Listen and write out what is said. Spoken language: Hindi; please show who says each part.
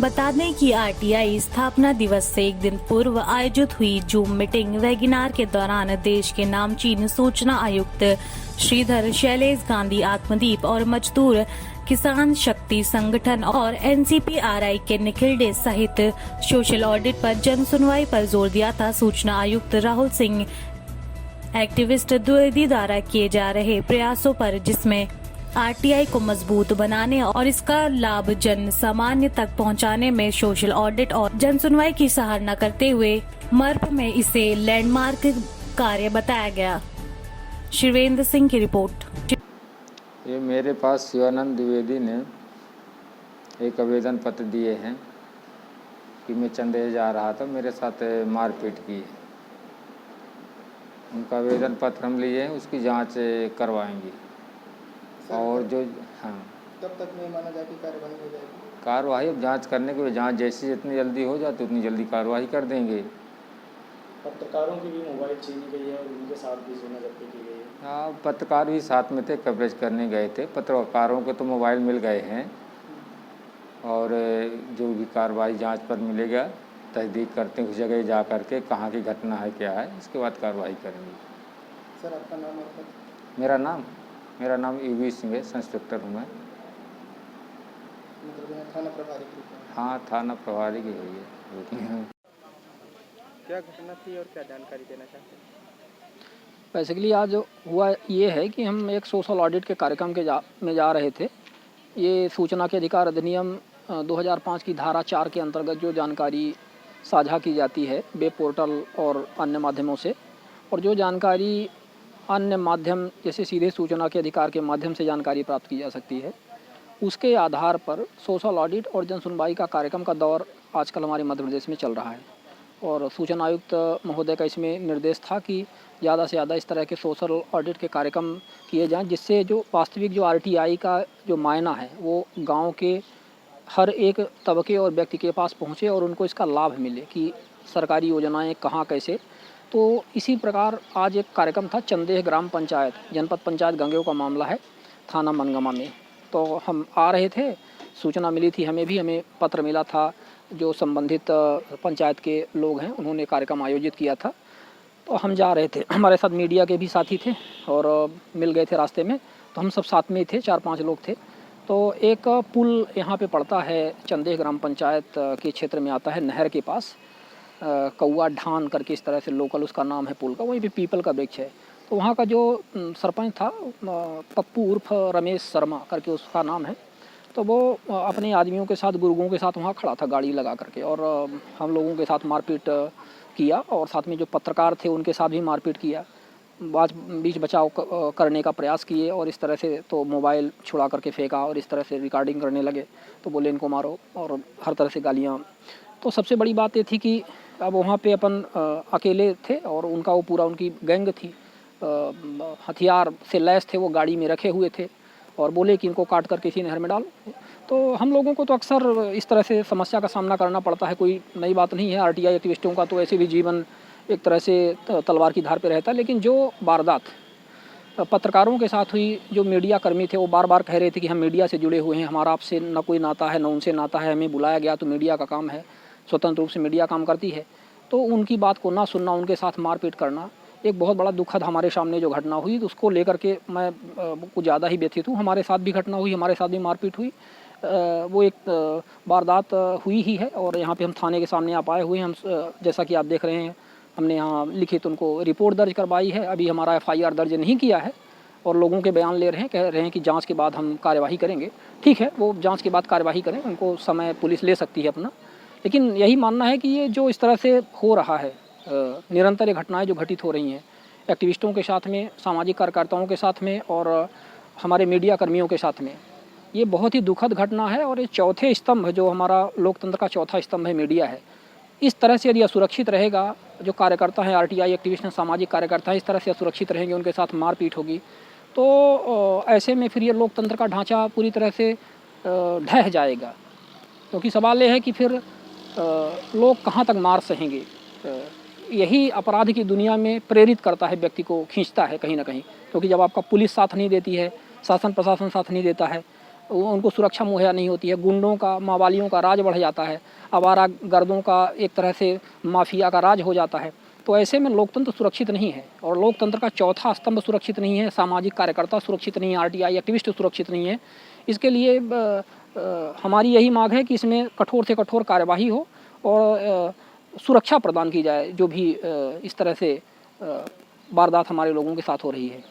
Speaker 1: बता दें कि आरटीआई स्थापना दिवस से एक दिन पूर्व आयोजित हुई जूम मीटिंग वेबिनार के दौरान देश के नामचीन सूचना आयुक्त श्रीधर शैलेश गांधी आत्मदीप और मजदूर किसान शक्ति संगठन और एनसीपीआरआई के निखिल डे सहित सोशल ऑडिट पर जन सुनवाई पर जोर दिया था। सूचना आयुक्त राहुल सिंह एक्टिविस्ट द्विवेदी द्वारा किए जा रहे प्रयासों पर, जिसमें आरटीआई को मजबूत बनाने और इसका लाभ जन सामान्य तक पहुंचाने में सोशल ऑडिट और जन सुनवाई की सराहना करते हुए मर्प में इसे लैंडमार्क कार्य बताया गया। शिवेंद्र सिंह की रिपोर्ट।
Speaker 2: ये मेरे पास शिवानंद द्विवेदी ने एक आवेदन पत्र दिए हैं कि मैं चंदे जा रहा था, मेरे साथ मारपीट की है। उनका आवेदन पत्र हम लिए हैं, उसकी जांच करवाएंगे। और जो
Speaker 3: तब तक में माना जाए कि कार्रवाई हो जाएगी।
Speaker 2: कार्रवाई अब जांच करने के, जांच जैसी जितनी जल्दी हो जाती उतनी जल्दी कार्रवाई कर देंगे।
Speaker 3: पत्रकारों की भी मोबाइल छीनी गई है और उनके साथ भी सोना जब्ती की गई है।
Speaker 2: हाँ, पत्रकार भी साथ में थे, कवरेज करने गए थे। पत्रकारों के तो मोबाइल मिल गए हैं और जो भी कार्रवाई जांच पर मिलेगा, तस्दीक करते हैं उस जगह जा कर के कहाँ की घटना है क्या है, इसके बाद कार्रवाई करेंगे।
Speaker 3: सर, आपका नाम और पद?
Speaker 2: मेरा नाम यूवी सिंह है, इंस्पेक्टर हूँ मैं।
Speaker 3: मतलब थाना प्रभारी की?
Speaker 2: हाँ, थाना प्रभारी की हुई है।
Speaker 3: क्या घटना थी और क्या जानकारी देना चाहते हैं?
Speaker 4: बेसिकली आज हुआ ये है कि हम एक सोशल ऑडिट के कार्यक्रम में जा रहे थे। ये सूचना के अधिकार अधिनियम 2005 की धारा 4 के अंतर्गत जो जानकारी साझा की जाती है वेब पोर्टल और अन्य माध्यमों से, और जो जानकारी अन्य माध्यम जैसे सीधे सूचना के अधिकार के माध्यम से जानकारी प्राप्त की जा सकती है, उसके आधार पर सोशल ऑडिट और जन सुनवाई का कार्यक्रम का दौर आजकल हमारे मध्य प्रदेश में चल रहा है। और सूचना आयुक्त महोदय का इसमें निर्देश था कि ज़्यादा से ज़्यादा इस तरह के सोशल ऑडिट के कार्यक्रम किए जाएं, जिससे जो वास्तविक जो आरटीआई का जो मायना है वो गांव के हर एक तबके और व्यक्ति के पास पहुंचे और उनको इसका लाभ मिले कि सरकारी योजनाएं कहाँ कैसे। तो इसी प्रकार आज एक कार्यक्रम था चंदेह ग्राम पंचायत, जनपद पंचायत गंगेव का मामला है, थाना मनगमा में। तो हम आ रहे थे, सूचना मिली थी, हमें पत्र मिला था, जो संबंधित पंचायत के लोग हैं उन्होंने कार्यक्रम आयोजित किया था। तो हम जा रहे थे, हमारे साथ मीडिया के भी साथी थे और मिल गए थे रास्ते में, तो हम सब साथ में ही थे, 4-5 लोग थे। तो एक पुल यहाँ पे पड़ता है, चंदेह ग्राम पंचायत के क्षेत्र में आता है, नहर के पास कौआ ढान करके इस तरह से लोकल उसका नाम है पुल का, वहीं पे पीपल का वृक्ष है। तो वहाँ का जो सरपंच था पप्पू उर्फ रमेश शर्मा करके उसका नाम है, तो वो अपने आदमियों के साथ, गुर्गों के साथ वहाँ खड़ा था गाड़ी लगा करके, और हम लोगों के साथ मारपीट किया और साथ में जो पत्रकार थे उनके साथ भी मारपीट किया, बीच बचाव करने का प्रयास किए और इस तरह से तो मोबाइल छुड़ा करके फेंका और इस तरह से रिकॉर्डिंग करने लगे, तो बोले इनको मारो और हर तरह से गालियाँ। तो सबसे बड़ी बात ये थी कि अब वहाँ पे अपन अकेले थे और उनका वो पूरा उनकी गैंग थी, हथियार से लैस थे, वो गाड़ी में रखे हुए थे और बोले कि इनको काट कर किसी नहर में डालो। तो हम लोगों को तो अक्सर इस तरह से समस्या का सामना करना पड़ता है, कोई नई बात नहीं है। आरटीआई एक्टिविस्टों का तो ऐसे भी जीवन एक तरह से तलवार की धार पे रहता है, लेकिन जो वारदात पत्रकारों के साथ हुई, जो मीडिया कर्मी थे वो बार बार कह रहे थे कि हम मीडिया से जुड़े हुए हैं, हमारा आपसे न कोई नाता है, न उनसे नाता है, हमें बुलाया गया तो मीडिया का काम है, स्वतंत्र रूप से मीडिया काम करती है। तो उनकी बात को ना सुनना, उनके साथ मारपीट करना, एक बहुत बड़ा दुखद हमारे सामने जो घटना हुई, तो उसको लेकर के मैं कुछ ज़्यादा ही व्यथित हूँ। हमारे साथ भी घटना हुई, हमारे साथ भी मारपीट हुई, वो एक वारदात हुई ही है और यहाँ पे हम थाने के सामने आप आए हुए हैं। हम जैसा कि आप देख रहे हैं, हमने यहाँ लिखित उनको रिपोर्ट दर्ज करवाई है, अभी हमारा FIR दर्ज नहीं किया है और लोगों के बयान ले रहे हैं, कह रहे हैं कि जांच के बाद हम कार्यवाही करेंगे। ठीक है, वो जांच के बाद कार्यवाही करें, उनको समय पुलिस ले सकती है अपना, लेकिन यही मानना है कि ये जो इस तरह से हो रहा है, निरंतर ये घटनाएं जो घटित हो रही हैं एक्टिविस्टों के साथ में, सामाजिक कार्यकर्ताओं के साथ में और हमारे मीडिया कर्मियों के साथ में, ये बहुत ही दुखद घटना है। और ये चौथे स्तंभ जो हमारा लोकतंत्र का चौथा स्तंभ है, मीडिया है, इस तरह से यदि असुरक्षित रहेगा, जो कार्यकर्ता हैं, आरटीआई एक्टिविस्ट हैं, सामाजिक कार्यकर्ता हैं, इस तरह से असुरक्षित रहेंगे, उनके साथ मारपीट होगी, तो ऐसे में फिर ये लोकतंत्र का ढांचा पूरी तरह से ढह जाएगा। क्योंकि सवाल ये है कि फिर लोग कहाँ तक मार सहेंगे। यही अपराध की दुनिया में प्रेरित करता है, व्यक्ति को खींचता है कहीं ना कहीं, क्योंकि जब आपका पुलिस साथ नहीं देती है, शासन प्रशासन साथ नहीं देता है, उनको सुरक्षा मुहैया नहीं होती है, गुंडों का, मावालियों का राज बढ़ जाता है, आवारा गर्दों का एक तरह से माफिया का राज हो जाता है। तो ऐसे में लोकतंत्र सुरक्षित नहीं है और लोकतंत्र का चौथा स्तंभ सुरक्षित नहीं है, सामाजिक कार्यकर्ता सुरक्षित नहीं है, आरटीआई एक्टिविस्ट सुरक्षित नहीं है। इसके लिए हमारी यही मांग है कि इसमें कठोर से कठोर कार्यवाही हो और सुरक्षा प्रदान की जाए जो भी इस तरह से वारदात हमारे लोगों के साथ हो रही है।